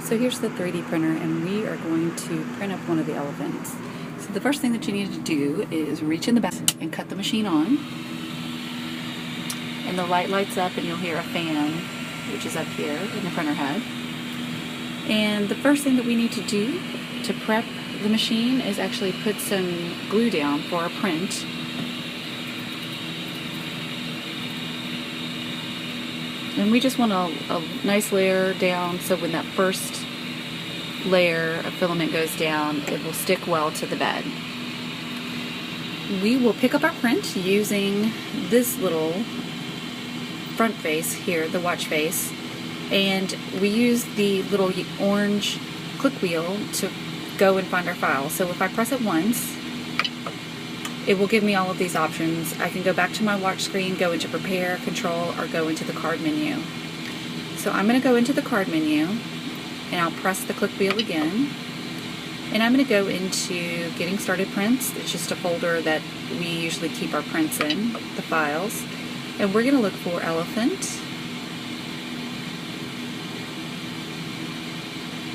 So here's the 3D printer, and we are going to print up one of the elephants. So the first thing that you need to do is reach in the back and cut the machine on. And the light lights up and you'll hear a fan, which is up here in the printer head. And the first thing that we need to do to prep the machine is actually put some glue down for our print. And we just want a nice layer down, so when that first layer of filament goes down, it will stick well to the bed. We will pick up our print using this little front face here, the watch face, and we use the little orange click wheel to go and find our file. So if I press it once, it will give me all of these options. I can go back to my watch screen, go into prepare, control, or go into the card menu. So I'm going to go into the card menu and I'll press the click wheel again. And I'm going to go into getting started prints. It's just a folder that we usually keep our prints in, the files. And we're going to look for elephant.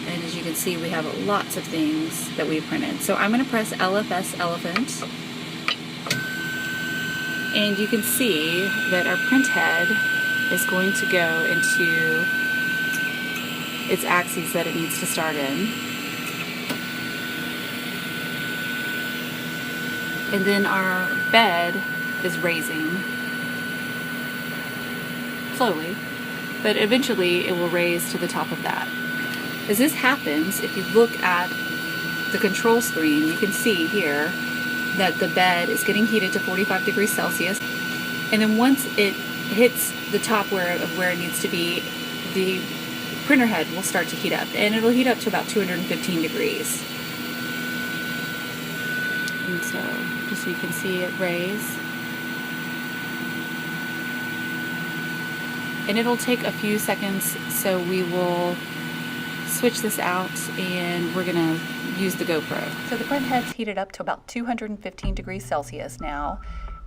And as you can see, we have lots of things that we printed. So I'm going to press LFS elephant. And you can see that our print head is going to go into its axes that it needs to start in. And then our bed is raising slowly, but eventually it will raise to the top of that. As this happens, if you look at the control screen, you can see here that the bed is getting heated to 45 degrees Celsius, and then once it hits the top of where it needs to be, the printer head will start to heat up, and it'll heat up to about 215 degrees. And so, just so you can see it raise. And it'll take a few seconds, so we will switch this out and we're gonna use the GoPro. So the print head's heated up to about 215 degrees Celsius now.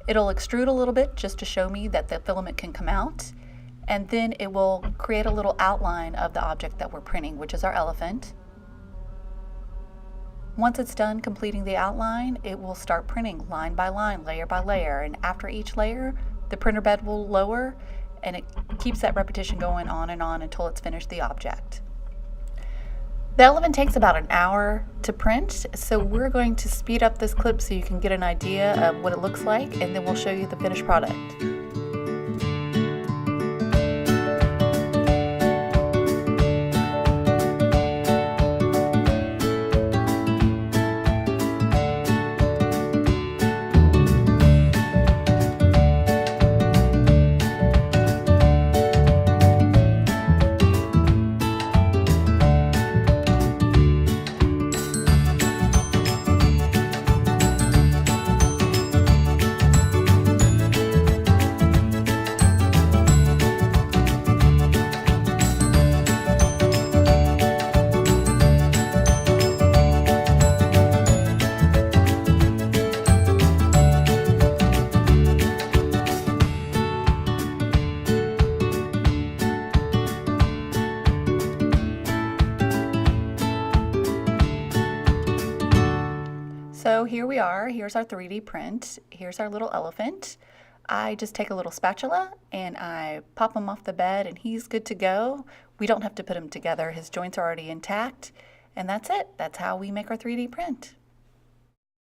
It'll extrude a little bit just to show me that the filament can come out, and then it will create a little outline of the object that we're printing, which is our elephant. Once it's done completing the outline, it will start printing line by line, layer by layer, and after each layer, the printer bed will lower, and it keeps that repetition going on and on until it's finished the object. The elephant takes about an hour to print, so we're going to speed up this clip so you can get an idea of what it looks like, and then we'll show you the finished product. So here we are, here's our 3D print, here's our little elephant. I just take a little spatula and I pop him off the bed and he's good to go. We don't have to put him together, his joints are already intact, and that's it. That's how we make our 3D print.